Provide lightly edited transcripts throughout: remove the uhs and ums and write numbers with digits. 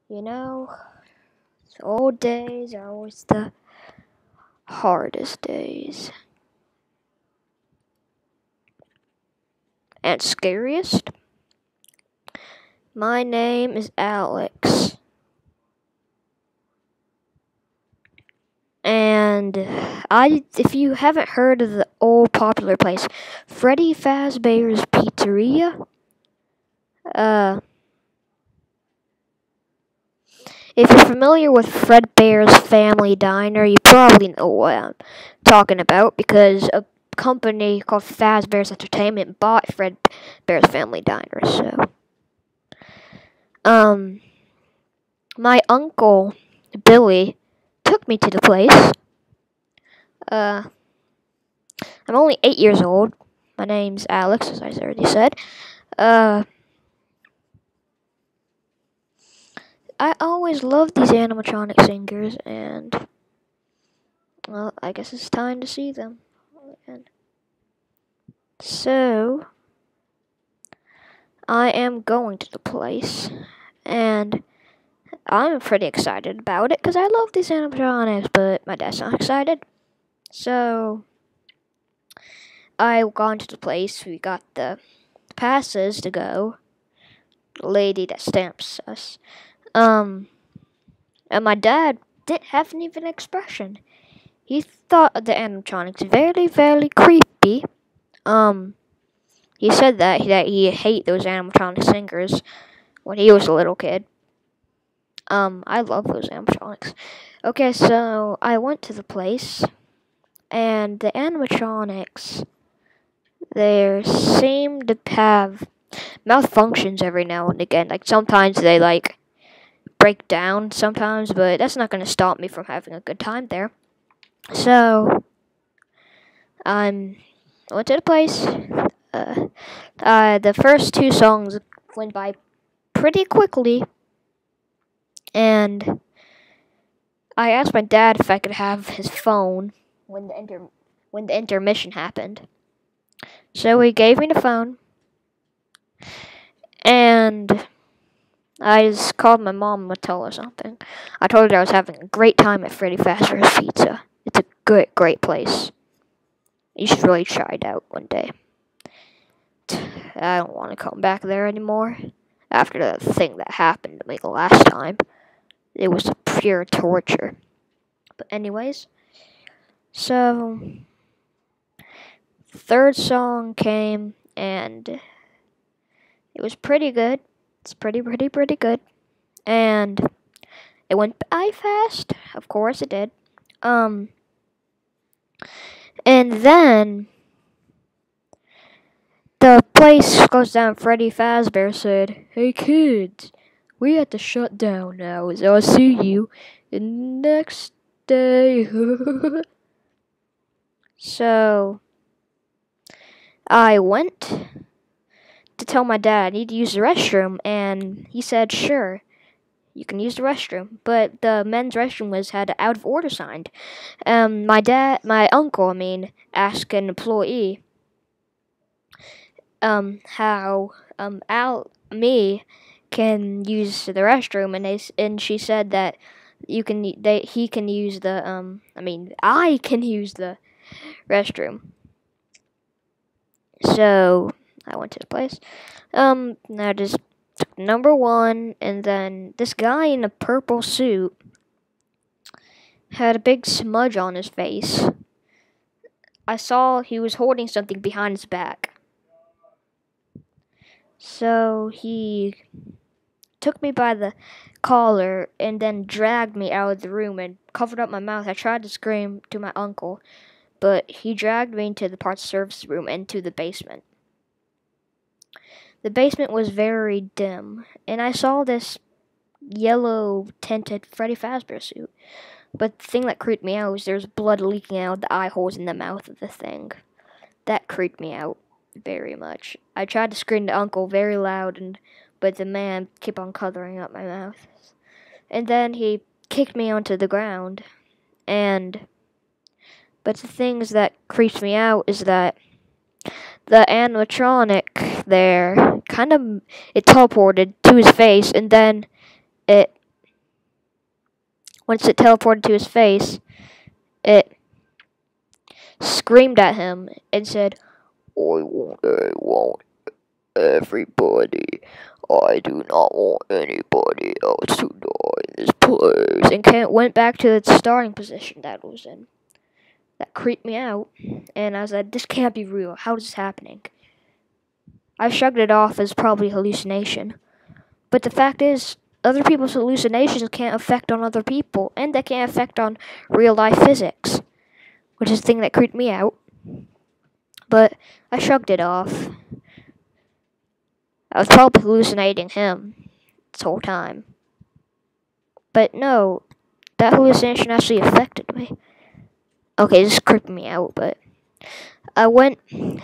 You know, the old days are always the hardest days. And scariest? My name is Alex. And if you haven't heard of the old popular place, Freddy Fazbear's Pizzeria, if you're familiar with Fredbear's Family Diner, you probably know what I'm talking about because a company called Fazbear's Entertainment bought Fredbear's Family Diner. My uncle Billy took me to the place. I'm only 8 years old. My name's Alex, as I already said. I always loved these animatronic singers, and well, I guess it's time to see them. So, I am going to the place, and I'm pretty excited about it because I love these animatronics, but my dad's not excited. So, I've gone to the place. We got the passes to go. The lady that stamps us. And my dad didn't have even an expression. He thought the animatronics very, very creepy. He said that he hated those animatronic singers when he was a little kid. I love those animatronics. Okay, so I went to the place, and the animatronics, they seem to have malfunctions every now and again. Like, sometimes they, break down sometimes, but that's not going to stop me from having a good time there. So, I went to the place. The first two songs went by pretty quickly, and I asked my dad if I could have his phone when the intermission happened. So he gave me the phone, and I just called my mom to tell her something. I told her I was having a great time at Freddy Fazbear's Pizza. It's a great place. You should really try it out one day. I don't want to come back there anymore. After the thing that happened to me the last time. It was pure torture. But anyways, so third song came, and it was pretty good. It's pretty good. And it went by fast. Of course it did. And then the place goes down. Freddy Fazbear said, "Hey kids, we have to shut down now, so I'll see you the next day." So I went to tell my dad I need to use the restroom, and he said, "Sure, you can use the restroom." But the men's restroom had an out of order sign. My uncle, asked an employee how me can use the restroom, and she said that I can use the restroom. So I went to the place. I just took number one, and then this guy in a purple suit had a big smudge on his face. I saw he was holding something behind his back. So he took me by the collar and then dragged me out of the room and covered up my mouth. I tried to scream to my uncle, but he dragged me into the parts service room and to the basement. The basement was very dim, and I saw this yellow tinted Freddy Fazbear suit. But the thing that creeped me out was there's blood leaking out of the eye holes in the mouth of the thing. That creeped me out very much. I tried to scream to Uncle very loud, but the man kept on covering up my mouth. And then he kicked me onto the ground. But the things that creeps me out is that the animatronic there it teleported to his face, and then it Once it teleported to his face, it screamed at him and said, I want everybody. I do not want anybody else to die in this place. And Kent went back to the starting position that it was in. That creeped me out. And I said, this can't be real. How is this happening? I shrugged it off as probably hallucination. But the fact is, other people's hallucinations can't affect on other people. And they can't affect on real life physics. Which is the thing that creeped me out. But I shrugged it off. I was probably hallucinating him this whole time. But no, that hallucination actually affected me. Okay, this is creeping me out, but I went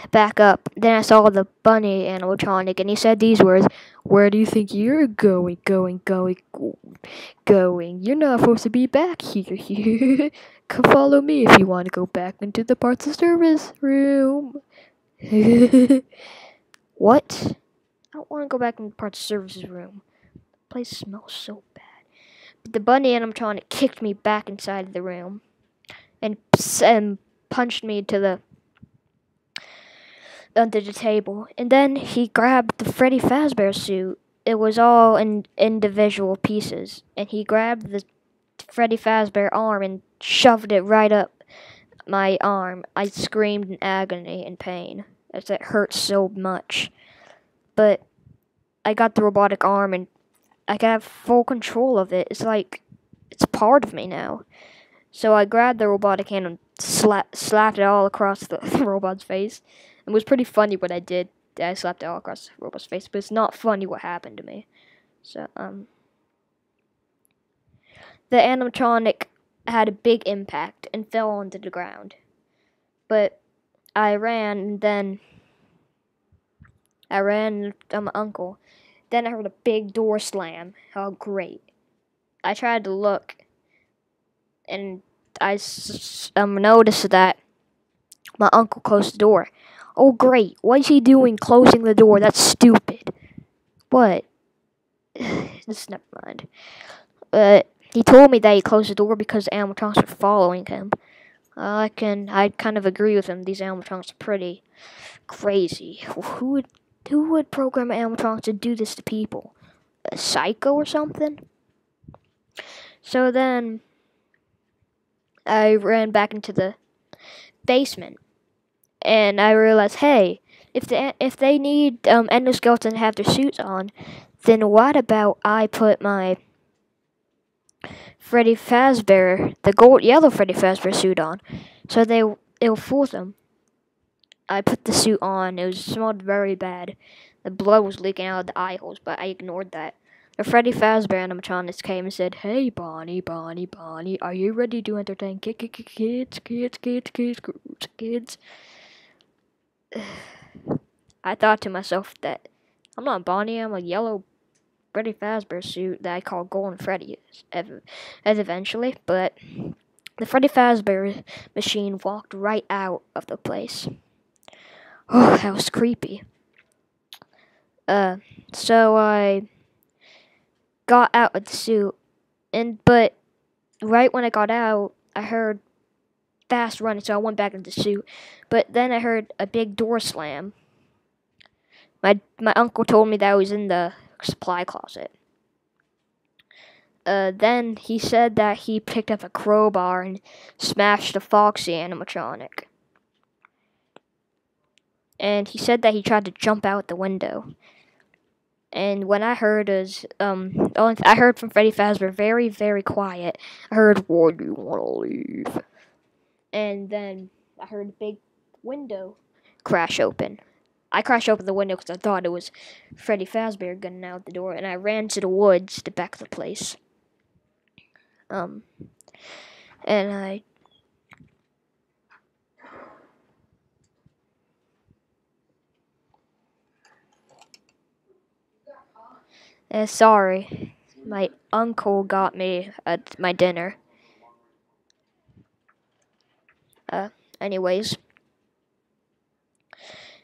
back up. Then I saw the bunny animatronic, and he said these words, "Where do you think you're going? You're not supposed to be back here. Come follow me if you want to go back into the parts of service room." What? I don't want to go back in the parts of services room. The place smells so bad. But the bunny animatronic kicked me back inside the room and punched me under the table. And then he grabbed the Freddy Fazbear suit. It was all in individual pieces. And he grabbed the Freddy Fazbear arm and shoved it right up my arm. I screamed in agony and pain as it hurt so much. But I got the robotic arm and I can have full control of it. It's like it's part of me now. So I grabbed the robotic hand and slapped it all across the robot's face. It was pretty funny what I did. I slapped it all across the robot's face, but it's not funny what happened to me. So the animatronic had a big impact and fell onto the ground. But I ran, and then I ran to my uncle. Then I heard a big door slam. Oh, great. I tried to look, and I noticed that my uncle closed the door. Oh, great. What is he doing closing the door? That's stupid. What? Just never mind. He told me that he closed the door because animatronics were following him. I kind of agree with him. These animatronics are pretty crazy. Who would program animatronics to do this to people? A psycho or something? So then I ran back into the basement, and I realized, hey, if they need endoskeleton to have their suits on, then what about I put my Freddy Fazbear, the yellow Freddy Fazbear suit on, so it'll fool them. I put the suit on. It smelled very bad. The blood was leaking out of the eye holes, but I ignored that. The Freddy Fazbear animatronics came and said, "Hey, Bonnie, are you ready to entertain kids?" I thought to myself that I'm not Bonnie. I'm a yellow Freddy Fazbear suit that I call Golden Freddy as eventually, but the Freddy Fazbear machine walked right out of the place. Oh, that was creepy. So I got out of the suit, but right when I got out, I heard fast running, so I went back into the suit. But then I heard a big door slam. My uncle told me that I was in the supply closet. Then he said that he picked up a crowbar and smashed the Foxy animatronic. And he said that he tried to jump out the window. And when I heard I heard from Freddy Fazbear very, very quiet. I heard, "Why do you want to leave?" And then I heard a big window crash open. I crashed open the window because I thought it was Freddy Fazbear getting out the door, and I ran to the woods to back the place. And sorry, my uncle got me at my dinner. Anyways.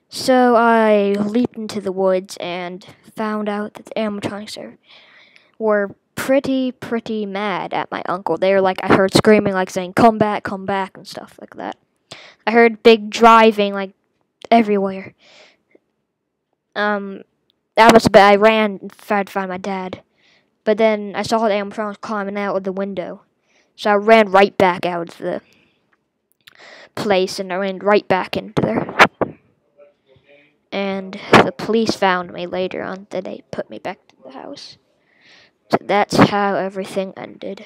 So I leaped into the woods and found out that the animatronics were pretty mad at my uncle. They were like, I heard screaming, like saying, come back, and stuff like that. I heard big driving, like, everywhere. I ran and tried to find my dad. But then I saw the animatronics climbing out of the window. So I ran right back out of the place, and I ran right back into there. And the police found me later on. Then they put me back to the house. So that's how everything ended.